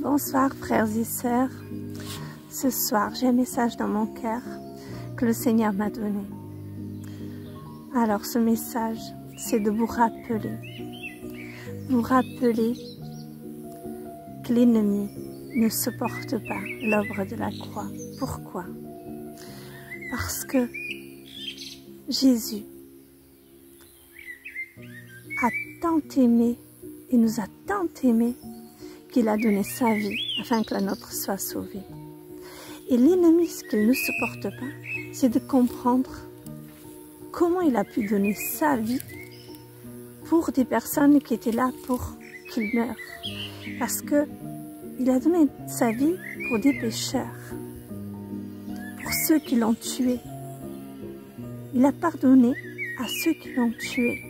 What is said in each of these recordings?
Bonsoir frères et sœurs. Ce soir, j'ai un message dans mon cœur que le Seigneur m'a donné. Alors ce message, c'est de vous rappeler que l'ennemi ne supporte pas l'œuvre de la croix. Pourquoi? Parce que Jésus a tant aimé et nous a tant aimés qu'il a donné sa vie afin que la nôtre soit sauvée. Et l'ennemi, ce qu'il ne supporte pas, c'est de comprendre comment il a pu donner sa vie pour des personnes qui étaient là pour qu'ils meurent. Parce que il a donné sa vie pour des pécheurs, pour ceux qui l'ont tué. Il a pardonné à ceux qui l'ont tué.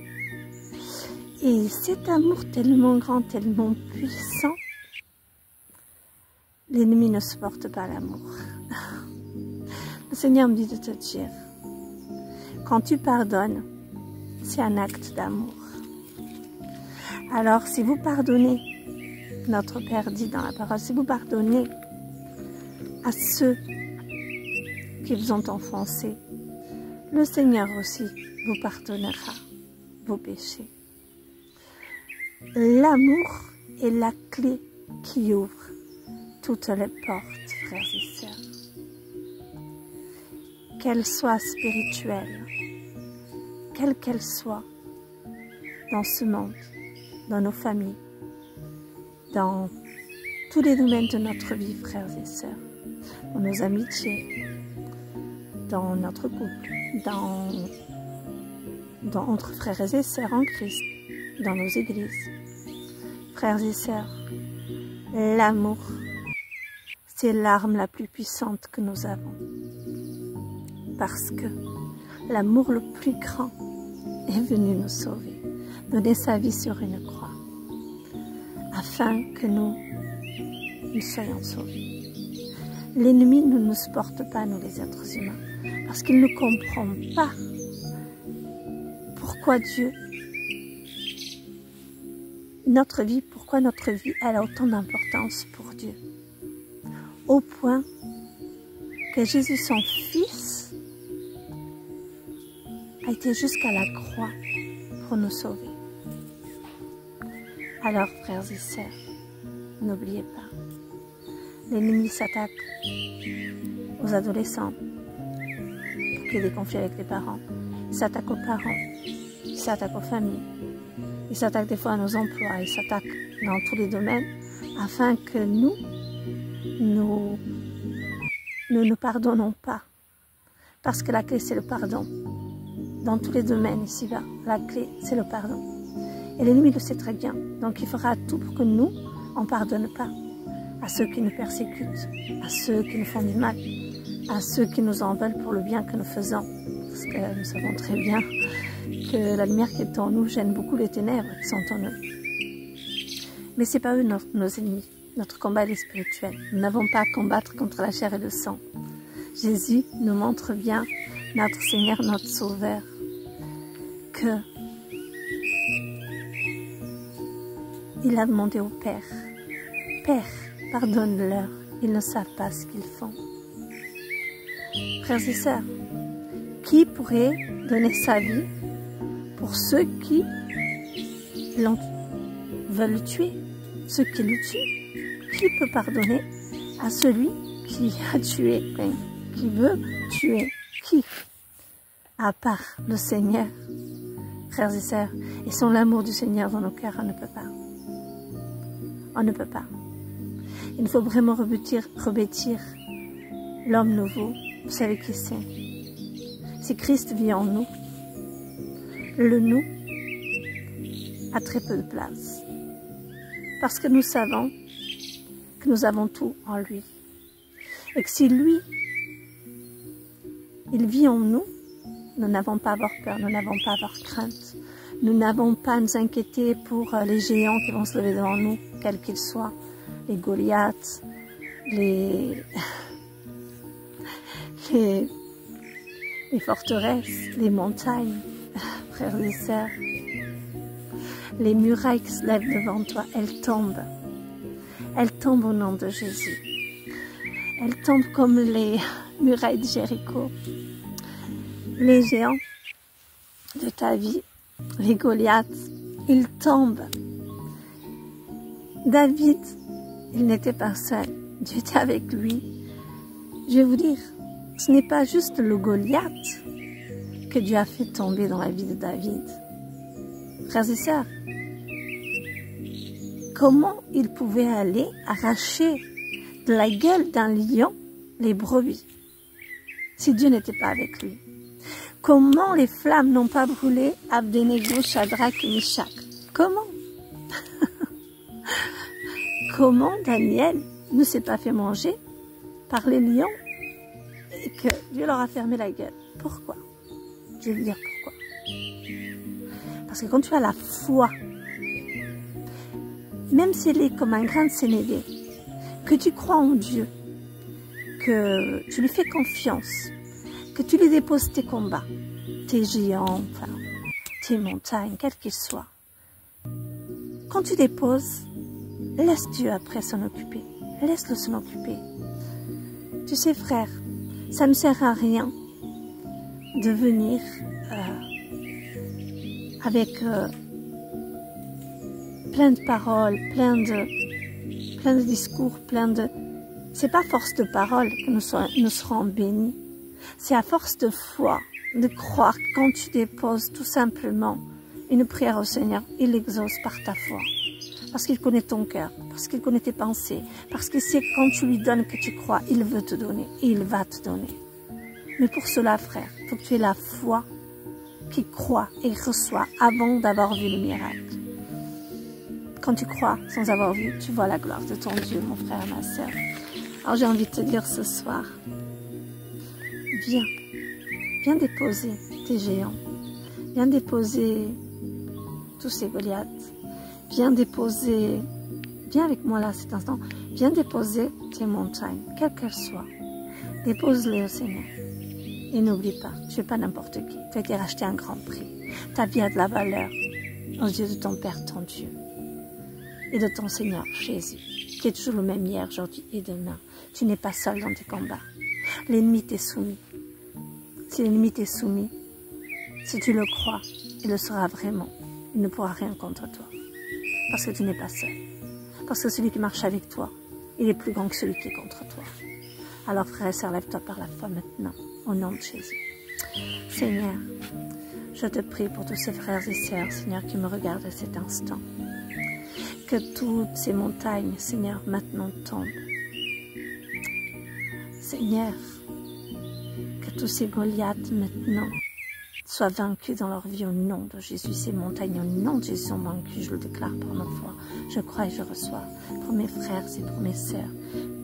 Et cet amour tellement grand, tellement puissant, l'ennemi ne supporte pas l'amour. Le Seigneur me dit de te dire, quand tu pardonnes, c'est un acte d'amour. Alors si vous pardonnez, notre Père dit dans la parole, si vous pardonnez à ceux qui vous ont offensé, le Seigneur aussi vous pardonnera vos péchés. L'amour est la clé qui ouvre toutes les portes, frères et sœurs. Qu'elles soient spirituelles, quelles qu'elles soient, dans ce monde, dans nos familles, dans tous les domaines de notre vie, frères et sœurs, dans nos amitiés, dans notre couple, entre frères et sœurs en Christ, dans nos églises. Frères et sœurs, l'amour, c'est l'arme la plus puissante que nous avons. Parce que l'amour le plus grand est venu nous sauver, donner sa vie sur une croix, afin que nous soyons sauvés. L'ennemi ne nous supporte pas, nous les êtres humains, parce qu'il ne comprend pas pourquoi Dieu, pourquoi notre vie elle a autant d'importance pour Dieu. Au point que Jésus, son Fils, a été jusqu'à la croix pour nous sauver. Alors, frères et sœurs, n'oubliez pas, l'ennemi s'attaque aux adolescents pour qu'il y ait des conflits avec les parents. Il s'attaque aux parents, il s'attaque aux familles, il s'attaque des fois à nos emplois, il s'attaque dans tous les domaines afin que nous ne pardonnons pas. Parce que la clé, c'est le pardon. Dans tous les domaines ici-bas, la clé, c'est le pardon. Et l'ennemi le sait très bien. Donc il fera tout pour que nous, on ne pardonne pas à ceux qui nous persécutent, à ceux qui nous font du mal, à ceux qui nous en veulent pour le bien que nous faisons. Parce que nous savons très bien que la lumière qui est en nous gêne beaucoup les ténèbres qui sont en nous. Mais ce n'est pas eux nos ennemis. Notre combat est spirituel. Nous n'avons pas à combattre contre la chair et le sang. Jésus nous montre bien, notre Seigneur, notre Sauveur, que il a demandé au Père, Père, pardonne-leur, ils ne savent pas ce qu'ils font. Frères et sœurs, qui pourrait donner sa vie pour ceux qui veulent le tuer, ceux qui le tuent? Qui peut pardonner à celui qui a tué, qui veut tuer? Qui? À part le Seigneur, frères et sœurs, et sans l'amour du Seigneur dans nos cœurs, on ne peut pas. On ne peut pas. Il faut vraiment revêtir l'homme nouveau. Vous savez qui c'est? Si Christ vit en nous, le nous a très peu de place. Parce que nous savons que nous avons tout en lui. Et que si lui, il vit en nous, nous n'avons pas à avoir peur, nous n'avons pas à avoir crainte. Nous n'avons pas à nous inquiéter pour les géants qui vont se lever devant nous, quels qu'ils soient. Les Goliaths, les forteresses, les montagnes, frères et sœurs. Les murailles qui se lèvent devant toi, elles tombent. elle tombe au nom de Jésus. Elle tombe comme les murailles de Jéricho. Les géants de ta vie, les Goliaths, ils tombent. David, il n'était pas seul. Dieu était avec lui. Je vais vous dire, ce n'est pas juste le Goliath que Dieu a fait tomber dans la vie de David. Frères et sœurs, comment il pouvait aller arracher de la gueule d'un lion les brebis si Dieu n'était pas avec lui? Comment les flammes n'ont pas brûlé Abednego, Shadrach et Meshach? Comment? Comment Daniel ne s'est pas fait manger par les lions et que Dieu leur a fermé la gueule? Pourquoi? Je vais vous dire pourquoi. Parce que quand tu as la foi, même si elle est comme un grain de sénévé, que tu crois en Dieu, que tu lui fais confiance, que tu lui déposes tes combats, tes géants, enfin, tes montagnes, quels qu'ils soient. Quand tu déposes, laisse Dieu après s'en occuper. Laisse-le s'en occuper. Tu sais, frère, ça ne sert à rien de venir avec plein de paroles, plein de discours, C'est pas à force de paroles que nous serons bénis. C'est à force de foi, de croire que quand tu déposes tout simplement une prière au Seigneur, il l'exauce par ta foi. Parce qu'il connaît ton cœur, parce qu'il connaît tes pensées, parce qu'il sait que quand tu lui donnes que tu crois, il veut te donner et il va te donner. Mais pour cela, frère, il faut que tu aies la foi qui croit et reçoit avant d'avoir vu le miracle. Quand tu crois sans avoir vu, tu vois la gloire de ton Dieu, mon frère, ma sœur. Alors j'ai envie de te dire ce soir, viens déposer tes géants, viens déposer tous ces Goliaths, viens avec moi là cet instant, viens déposer tes montagnes, quelles qu'elles soient, dépose-les au Seigneur. Et n'oublie pas, tu n'es pas n'importe qui, tu as été racheté à un grand prix, ta vie a de la valeur aux yeux de ton Père, ton Dieu, et de ton Seigneur Jésus, qui est toujours le même hier, aujourd'hui et demain. Tu n'es pas seul dans tes combats. L'ennemi t'est soumis. Si l'ennemi t'est soumis, si tu le crois, il le sera vraiment. Il ne pourra rien contre toi. Parce que tu n'es pas seul. Parce que celui qui marche avec toi, il est plus grand que celui qui est contre toi. Alors frère et sœur, lève-toi par la foi maintenant, au nom de Jésus. Seigneur, je te prie pour tous ces frères et sœurs, Seigneur, qui me regardent à cet instant. Que toutes ces montagnes, Seigneur, maintenant tombent. Seigneur, que tous ces Goliaths maintenant soient vaincus dans leur vie au nom de Jésus. Ces montagnes au nom de Jésus sont vaincues, je le déclare par ma foi. Je crois et je reçois pour mes frères et pour mes sœurs.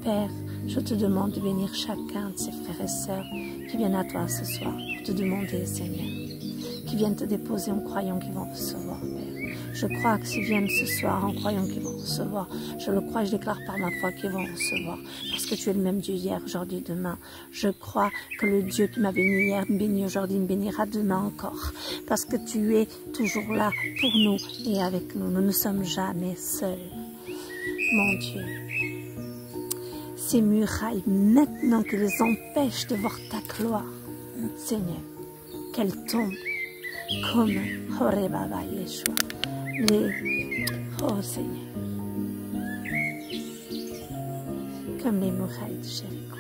Père, je te demande de bénir chacun de ces frères et sœurs qui viennent à toi ce soir pour te demander, Seigneur, qui viennent te déposer en croyant qu'ils vont recevoir, Père. Je crois que s'ils viennent ce soir en croyant qu'ils vont recevoir, je le crois, je déclare par ma foi qu'ils vont recevoir. Parce que tu es le même Dieu hier, aujourd'hui, demain. Je crois que le Dieu qui m'a béni hier, me bénit aujourd'hui, me bénira demain encore. Parce que tu es toujours là pour nous et avec nous. Nous ne sommes jamais seuls. Mon Dieu. Ces murailles, maintenant qui les empêchent de voir ta gloire, Seigneur, qu'elles tombent comme Horebaba Yeshua. Oh Seigneur, comme les murailles de Jéricho,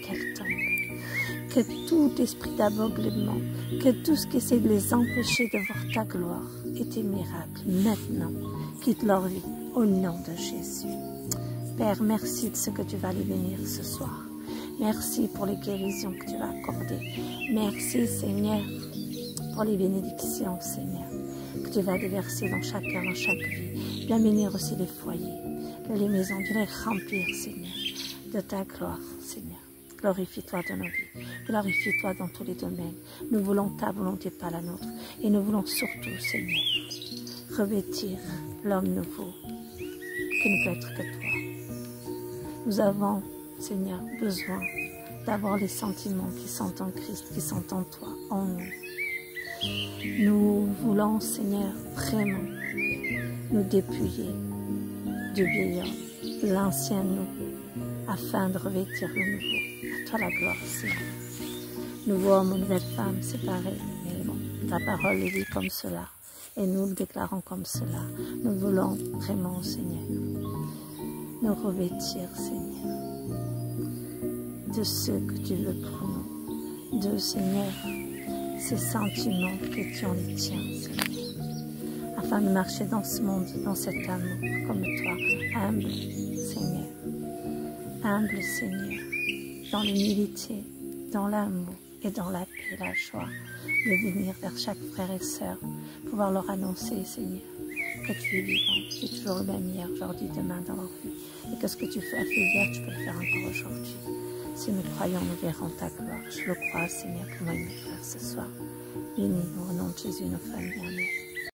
qu'elles tombent. Que tout esprit d'aveuglement, que tout ce qui essaie de les empêcher de voir ta gloire et tes miracles, maintenant, quitte leur vie au nom de Jésus. Père, merci de ce que tu vas les bénir ce soir. Merci pour les guérisons que tu vas accorder. Merci Seigneur pour les bénédictions, Seigneur, que tu vas déverser dans chaque cœur, dans chaque vie. Viens bénir aussi les foyers, les maisons, viens les remplir, Seigneur, de ta gloire, Seigneur. Glorifie-toi dans nos vies, glorifie-toi dans tous les domaines. Nous voulons ta volonté, pas la nôtre. Et nous voulons surtout, Seigneur, revêtir l'homme nouveau, qui ne peut être que toi. Nous avons, Seigneur, besoin d'avoir les sentiments qui sont en Christ, qui sont en toi, en nous. Nous voulons, Seigneur, vraiment nous dépouiller du vieil homme l'ancien nous, afin de revêtir le nouveau. À toi la gloire, Seigneur. Nouveau homme ou nouvelle femme séparés, mais bon, ta parole le dit comme cela, et nous le déclarons comme cela. Nous voulons vraiment, Seigneur, nous revêtir, Seigneur, de ce que tu veux pour nous, de, Seigneur, ces sentiments qui sont les tiens, Seigneur, afin de marcher dans ce monde, dans cet amour, comme toi, humble, Seigneur, dans l'humilité, dans l'amour et dans la paix, la joie, de venir vers chaque frère et sœur, pouvoir leur annoncer, Seigneur, que tu es vivant, tu es toujours le même hier, aujourd'hui, demain dans leur vie, et que ce que tu as fait hier, tu peux le faire encore aujourd'hui. Si nous croyons, nous verrons ta gloire. Je le crois, Seigneur, pour moi et mes frères ce soir. Bénis-nous au nom de Jésus, nos familles. Amen.